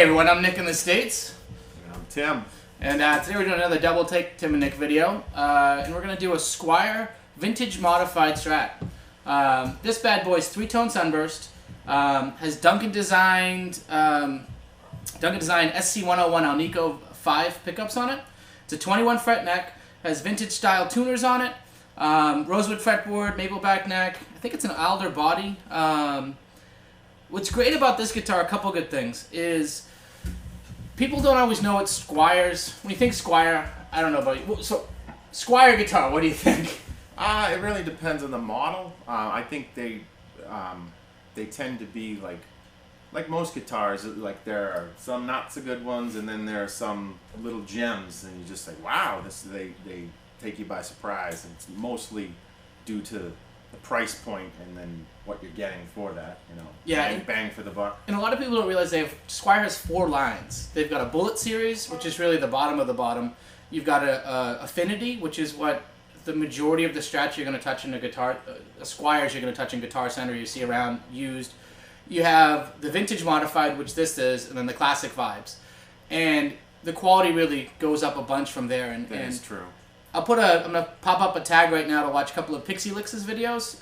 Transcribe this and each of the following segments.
everyone, I'm Nick in the States. And I'm Tim. And today we're doing another double take Tim and Nick video. And we're going to do a Squier Vintage Modified Strat. This bad boy's three-tone sunburst. Has Duncan designed SC101 Alnico 5 pickups on it. It's a 21 fret neck. Has vintage style tuners on it. Rosewood fretboard, maple back neck. I think it's an alder body. What's great about this guitar, a couple good things, is people don't always know it's Squiers. When you think Squier, I don't know about you. So, Squier guitar, what do you think? It really depends on the model. I think they tend to be like most guitars. Like there are some not so good ones, and then there are some little gems, and you just say, "Wow, they take you by surprise." And it's mostly due to the price point and then what you're getting for that. You know, Yeah, bang for the buck. And a lot of people don't realize Squier has 4 lines. They've got a Bullet series, which is really the bottom of the bottom. You've got a Affinity, which is what the majority of the Strats you're going to touch in a guitar, Squiers you're going to touch in Guitar Center, you see around used. You have the Vintage Modified, which this is, and then the Classic Vibes. And the quality really goes up a bunch from there. And That's true. I'm gonna pop up a tag right now to watch a couple of Pixie Licks' videos.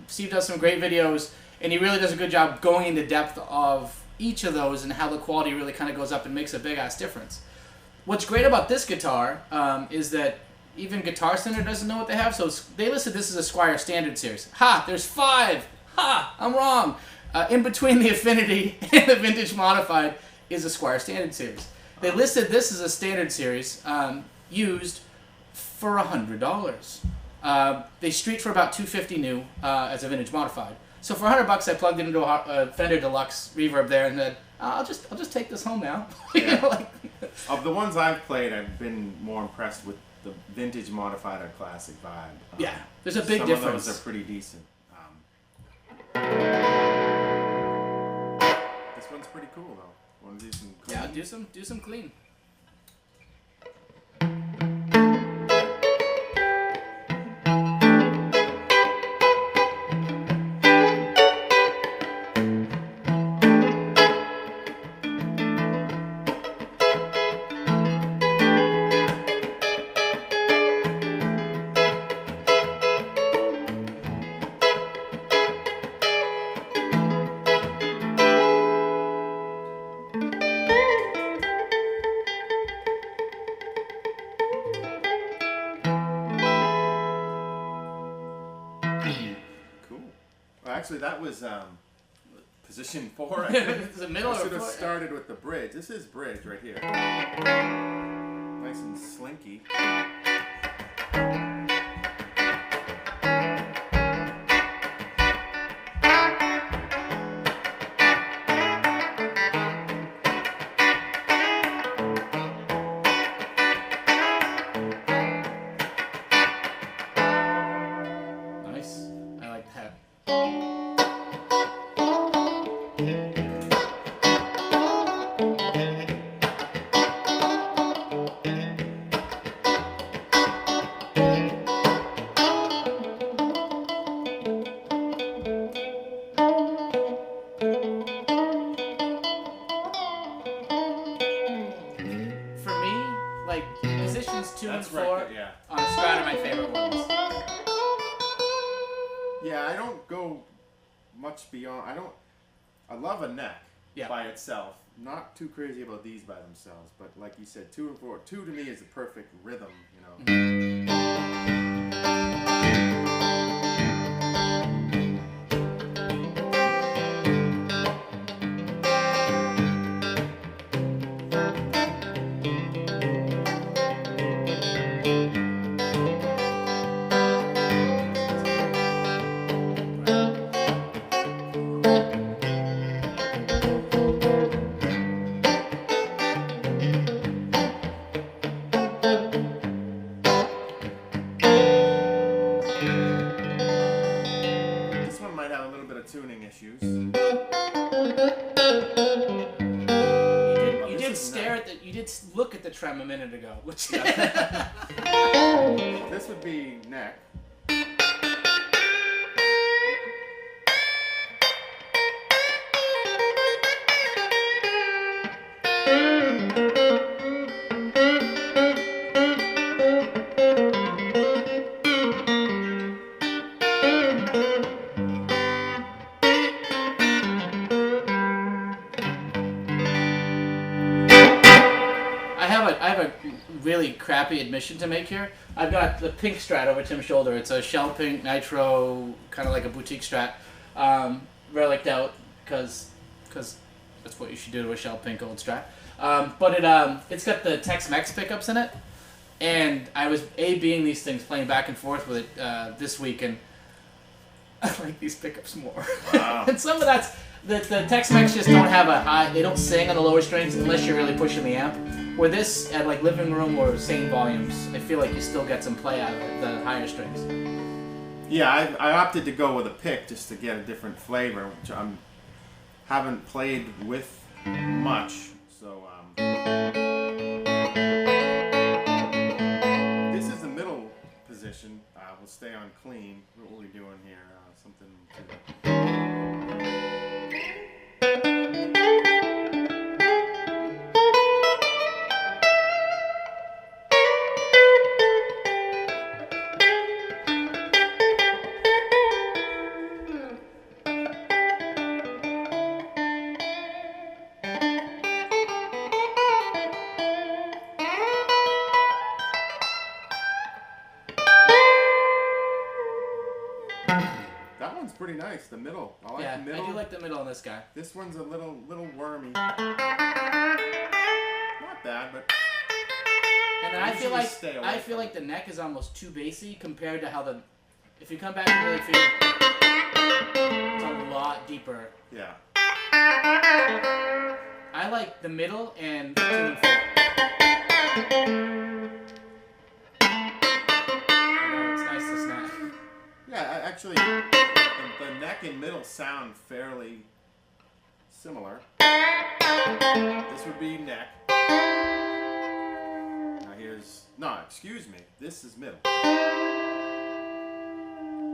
Steve does some great videos, and he really does a good job going into depth of each of those and how the quality really kind of goes up and makes a big ass difference. What's great about this guitar is that even Guitar Center doesn't know what they have, so they listed this as a Squier Standard Series. Ha! There's 5! Ha! I'm wrong! In between the Affinity and the Vintage Modified is a Squier Standard Series. They listed this as a Standard Series, used for $100. They street for about $250 new as a Vintage Modified. So for $100, I plugged it into a Fender Deluxe reverb there, and said, I'll just take this home now. Yeah. You know, like, Of the ones I've played, I've been more impressed with the Vintage Modified or Classic Vibe. Yeah, there's a big difference. Some of those are pretty decent. This one's pretty cool though. Want to do some clean? Yeah, do some clean. Actually, that was position 4. It's the middle. I should have started with the bridge. This is bridge right here. Nice and slinky. Nice. I like that. For me, like positions 2 and That's 4 right, yeah. on a Strat are my favorite ones. Yeah, I don't go much beyond. I love a neck by itself. Not too crazy about these by themselves, but like you said, 2 and 4. 2 to me is the perfect rhythm, you know. Tuning issues. You did stare at the. You did look at the trem a minute ago. Which This would be neck. have a really crappy admission to make here. I've got the pink Strat over Tim's shoulder. It's a shell pink nitro, kind of like a boutique Strat, reliced out because that's what you should do to a shell pink old Strat. But it's got the Tex-Mex pickups in it, and I was A-B'ing these things, playing back and forth with it this week, and I like these pickups more. Wow. And some of that's the Tex-Mex just don't have a high. They don't sing on the lower strings unless you're really pushing the amp. Where this at like living room or same volumes, I feel like you still get some play out of it, the higher strings. Yeah, I opted to go with a pick just to get a different flavor, which I haven't played with much. So this is the middle position. We'll stay on clean. What are we doing here? Something to... That one's pretty nice. The middle. I like the middle. I do like the middle on this guy. This one's a little wormy. Not bad, but. And I feel like the neck is almost too bassy compared to how if you come back and really feel, it's a lot deeper. Yeah. I like the middle and 2 and 4. It's nice to snap. Yeah, actually, the neck and middle sound fairly similar. This would be neck. Now excuse me, this is middle.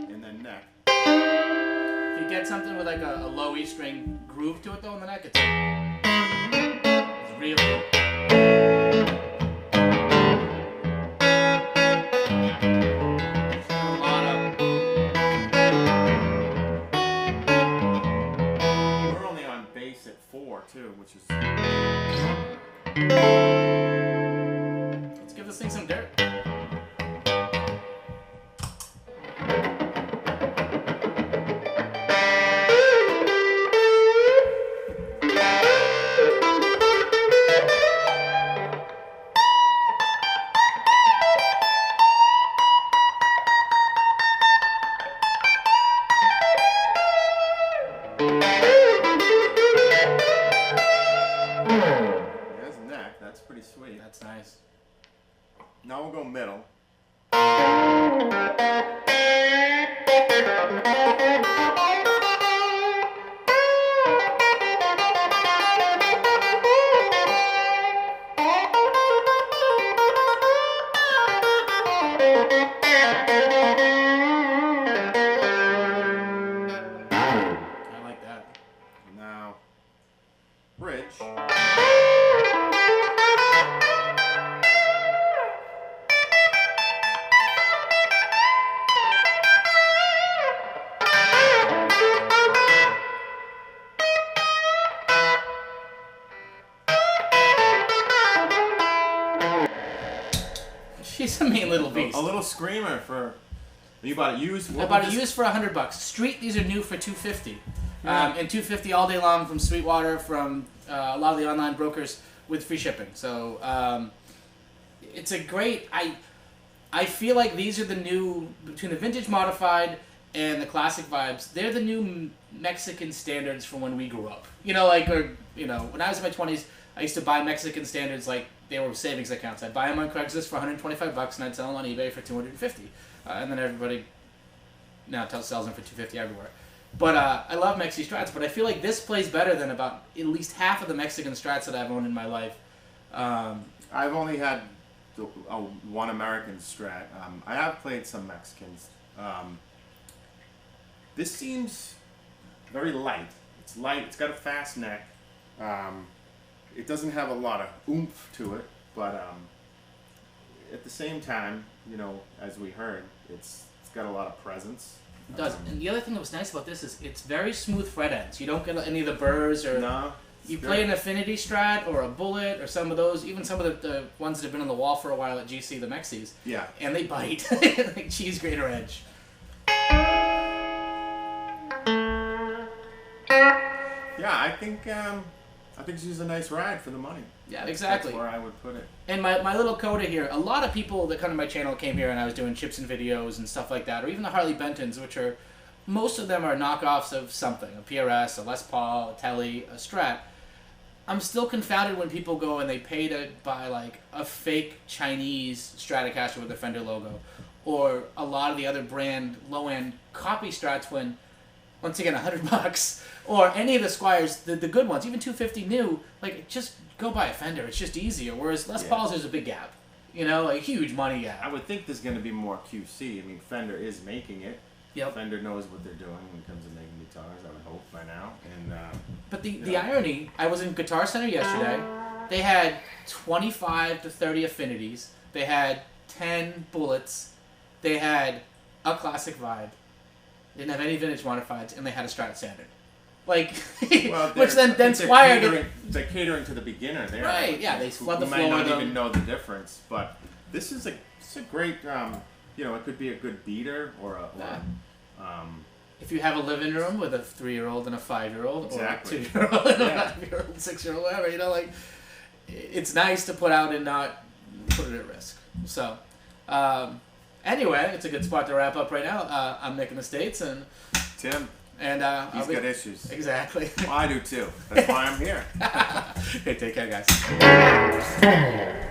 And then neck. If you get something with like a low E string groove to it though in the neck, it's really... Too, which is... Let's give this thing some dirt. Sweet. That's nice. Now we'll go middle. I like that. Now, bridge. She's a mean little beast. A little screamer for... You bought it used? I bought it used for $100. Street, these are new for $250. Yeah. And $250 all day long from Sweetwater, from a lot of the online brokers with free shipping. So it's a great... I feel like these are the new... Between the vintage modified and the classic vibes, they're the new Mexican standards from when we grew up. You know, like, or, you know, when I was in my 20s, I used to buy Mexican standards like they were savings accounts. I'd buy them on Craigslist for $125 and I'd sell them on eBay for $250. And then everybody now sells them for $250 everywhere. But I love Mexi Strats, but I feel like this plays better than about at least half of the Mexican Strats that I've owned in my life. I've only had one American Strat. I have played some Mexicans. This seems very light. It's light. It's got a fast neck. It doesn't have a lot of oomph to it, but at the same time, you know, as we heard, it's got a lot of presence. It does. And the other thing that was nice about this is it's very smooth fret ends. You don't get any of the burrs or... No. You play an Affinity Strat or a Bullet or some of those, even some of the ones that have been on the wall for a while at GC, the Mexies. Yeah. And they bite. Like cheese grater edge. Yeah, I think she's a nice ride for the money. Yeah, exactly. That's where I would put it. And my little coda here, a lot of people that come to my channel came here and I was doing chips and videos and stuff like that, or even the Harley Bentons, which are, most of them are knockoffs of something, a PRS, a Les Paul, a Tele, a Strat. I'm still confounded when people go and they pay to buy like a fake Chinese Stratocaster with a Fender logo, or a lot of the other brand low-end copy Strats when, once again, $100, or any of the Squires, the good ones, even 250 new, like just go buy a Fender. It's just easier. Whereas Les Paul's, there's a big gap, you know, a huge money gap. I would think there's going to be more QC. I mean, Fender is making it. Yep. Fender knows what they're doing when it comes to making guitars, I would hope, by now. And But the irony, I was in Guitar Center yesterday. They had 25 to 30 Affinities. They had 10 Bullets. They had a Classic Vibe. They didn't have any vintage modifieds, and they had a Strat Standard. Like, well, which then Squire... They're catering to the beginner there. Right, yeah, they flood the floor might with not them. even know the difference, but this is a great, you know, it could be a good beater or a... if you have a living room with a 3-year-old and a 5-year-old, exactly. or a 2-year-old and a 5-year-old, 6-year-old, whatever, you know, like, it's nice to put out and not put it at risk. So, anyway, it's a good spot to wrap up right now. I'm Nick in the States, and Tim, and he's got issues. Exactly. Well, I do too. That's why I'm here. Okay, take care, guys.